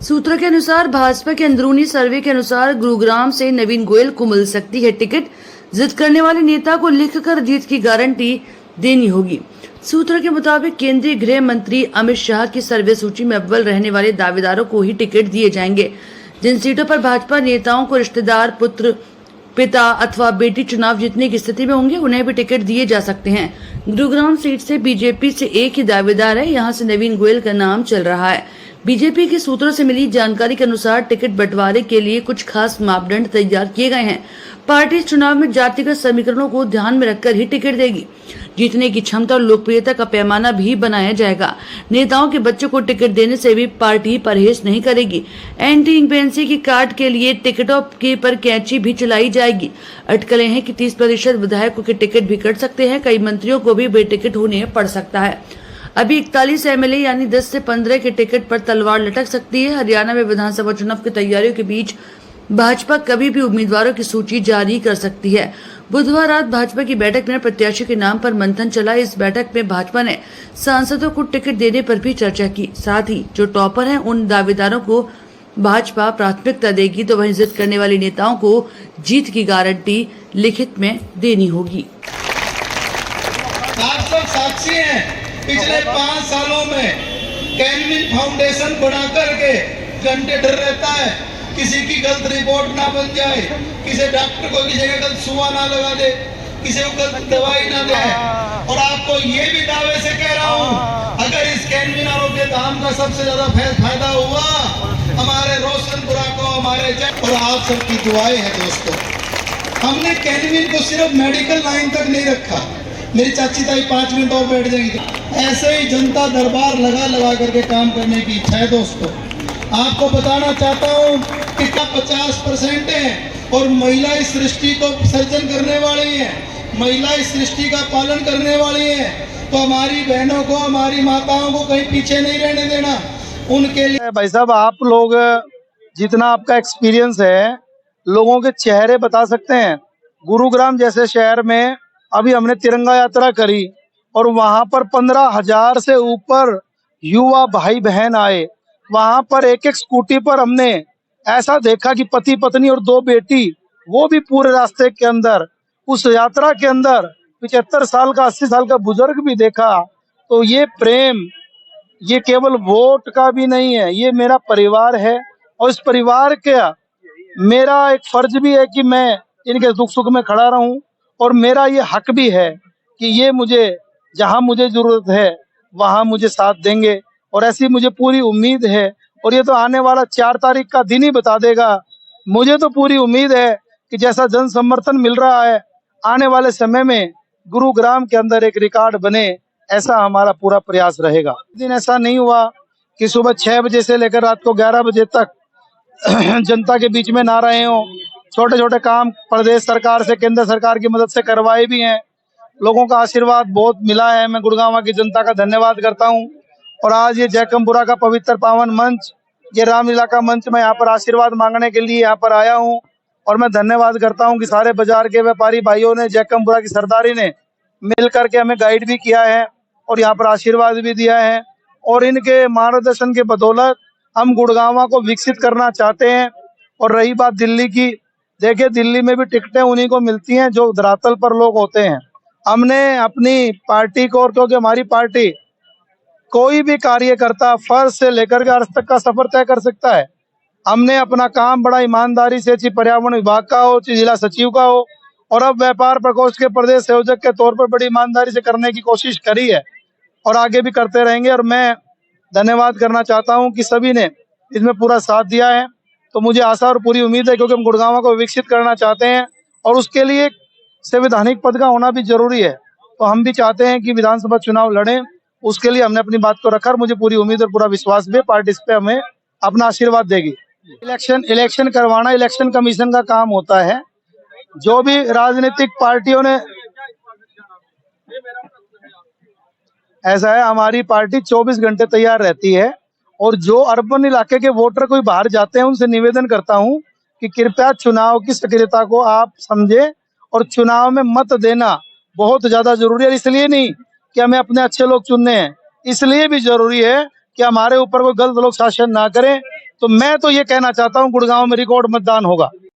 सूत्रों के अनुसार भाजपा के अंदरूनी सर्वे के अनुसार गुरुग्राम से नवीन गोयल को मिल सकती है टिकट। जिद करने वाले नेता को लिखकर जीत की गारंटी देनी होगी। सूत्रों के मुताबिक केंद्रीय गृह मंत्री अमित शाह की सर्वे सूची में अव्वल रहने वाले दावेदारों को ही टिकट दिए जाएंगे। जिन सीटों पर भाजपा नेताओं को रिश्तेदार, पुत्र, पिता अथवा बेटी चुनाव जीतने की स्थिति में होंगे, उन्हें भी टिकट दिए जा सकते हैं। गुरुग्राम सीट से बीजेपी से एक ही दावेदार है, यहाँ से नवीन गोयल का नाम चल रहा है। बीजेपी के सूत्रों से मिली जानकारी के अनुसार टिकट बंटवारे के लिए कुछ खास मापदंड तैयार किए गए हैं। पार्टी इस चुनाव में जातिगत समीकरणों को ध्यान में रखकर ही टिकट देगी। जीतने की क्षमता और लोकप्रियता का पैमाना भी बनाया जाएगा। नेताओं के बच्चों को टिकट देने से भी पार्टी परहेज नहीं करेगी। एंटी इंपेंसी की काट के लिए टिकटों के पर कैंची भी चलाई जाएगी। अटकलें हैं कि 30% विधायकों के टिकट भी कट सकते हैं। कई मंत्रियों को भी बेटिकट होने पड़ सकता है। अभी 41 एमएलए यानी 10 से 15 के टिकट पर तलवार लटक सकती है। हरियाणा में विधानसभा चुनाव की तैयारियों के बीच भाजपा कभी भी उम्मीदवारों की सूची जारी कर सकती है। बुधवार रात भाजपा की बैठक में प्रत्याशी के नाम पर मंथन चला। इस बैठक में भाजपा ने सांसदों को टिकट देने पर भी चर्चा की। साथ ही जो टॉपर हैं उन दावेदारों को भाजपा प्राथमिकता देगी, तो वहीं जिद करने वाले नेताओं को जीत की गारंटी लिखित में देनी होगी। आप सब साक्षी हैं, पिछले 5 सालों में कैनविन फाउंडेशन बना करके घंटे डर रहता है किसी की गलत रिपोर्ट ना बन जाए, किसी डॉक्टर को किसी का गलत सुआ ना लगा दे, किसी को गलत दवाई ना दे। और आपको ये भी दावे से कह रहा हूँ, अगर इस कैनविन आरोग्य धाम का सबसे ज्यादा फायदा हुआ हमारे रोशनपुरा को, हमारे और आप सबकी दुआएं हैं दोस्तों। हमने कैनविन को सिर्फ मेडिकल लाइन तक नहीं रखा। मेरी चाची ताई 5 मिनट और बैठ जाएगी। ऐसे ही जनता दरबार लगा करके काम करने की इच्छा है दोस्तों। आपको बताना चाहता हूँ कि 50% है और महिला इस सृष्टि को सर्जन करने वाली है, महिला इस सृष्टि का पालन करने वाली है। तो हमारी बहनों को, हमारी माताओं को कहीं पीछे नहीं रहने देना। उनके लिए भाई साहब, आप लोग जितना आपका एक्सपीरियंस है, लोगों के चेहरे बता सकते हैं। गुरुग्राम जैसे शहर में अभी हमने तिरंगा यात्रा करी और वहां पर 15,000 से ऊपर युवा भाई बहन आए। वहां पर एक स्कूटी पर हमने ऐसा देखा कि पति पत्नी और 2 बेटी, वो भी पूरे रास्ते के अंदर। उस यात्रा के अंदर 75 साल का, 80 साल का बुजुर्ग भी देखा। तो ये प्रेम, ये केवल वोट का भी नहीं है, ये मेरा परिवार है। और इस परिवार का मेरा एक फर्ज भी है कि मैं इनके दुख सुख में खड़ा रहूं। और मेरा ये हक भी है कि ये मुझे जहां मुझे जरूरत है वहां मुझे साथ देंगे। और ऐसी मुझे पूरी उम्मीद है। और ये तो आने वाला 4 तारीख का दिन ही बता देगा। मुझे तो पूरी उम्मीद है कि जैसा जन समर्थन मिल रहा है, आने वाले समय में गुरुग्राम के अंदर एक रिकॉर्ड बने, ऐसा हमारा पूरा प्रयास रहेगा। दिन ऐसा नहीं हुआ कि सुबह 6 बजे से लेकर रात को 11 बजे तक जनता के बीच में ना रहे हो। छोटे छोटे काम प्रदेश सरकार से, केंद्र सरकार की मदद से करवाए भी हैं। लोगों का आशीर्वाद बहुत मिला है। मैं गुड़गांव की जनता का धन्यवाद करता हूं। और आज ये जयकमपुरा का पवित्र पावन मंच, ये रामलीला का मंच, मैं यहाँ पर आशीर्वाद मांगने के लिए यहाँ पर आया हूँ। और मैं धन्यवाद करता हूँ कि सारे बाजार के व्यापारी भाइयों ने, जयकमपुरा की सरदारी ने मिल करके हमें गाइड भी किया है और यहाँ पर आशीर्वाद भी दिया है। और इनके मार्गदर्शन के बदौलत हम गुड़गांव को विकसित करना चाहते हैं। और रही बात दिल्ली की, देखिए दिल्ली में भी टिकटें उन्हीं को मिलती हैं जो धरातल पर लोग होते हैं। हमने अपनी पार्टी को, और क्योंकि हमारी पार्टी कोई भी कार्यकर्ता फर्ज से लेकर के अर्थ तक का सफर तय कर सकता है। हमने अपना काम बड़ा ईमानदारी से, चाहे पर्यावरण विभाग का हो, चाहे जिला सचिव का हो, और अब व्यापार प्रकोष्ठ के प्रदेश संयोजक के तौर पर बड़ी ईमानदारी से करने की कोशिश करी है और आगे भी करते रहेंगे। और मैं धन्यवाद करना चाहता हूं कि सभी ने इसमें पूरा साथ दिया है। तो मुझे आशा और पूरी उम्मीद है, क्योंकि हम गुड़गांव को विकसित करना चाहते हैं और उसके लिए संवैधानिक पद का होना भी जरूरी है। तो हम भी चाहते हैं कि विधानसभा चुनाव लड़ें। उसके लिए हमने अपनी बात को रखा और मुझे पूरी उम्मीद और पूरा विश्वास भी पार्टी इस पे हमें अपना आशीर्वाद देगी। इलेक्शन करवाना इलेक्शन कमीशन का काम होता है। जो भी राजनीतिक पार्टियों ने, ऐसा है, हमारी पार्टी 24 घंटे तैयार रहती है। और जो अर्बन इलाके के वोटर कोई बाहर जाते हैं, उनसे निवेदन करता हूं कि कृपया चुनाव की सक्रियता को आप समझे और चुनाव में मत देना बहुत ज्यादा जरूरी है। इसलिए नहीं कि हमें अपने अच्छे लोग चुनने हैं, इसलिए भी जरूरी है कि हमारे ऊपर कोई गलत लोग शासन ना करें। तो मैं तो ये कहना चाहता हूँ गुड़गांव में रिकॉर्ड मतदान होगा।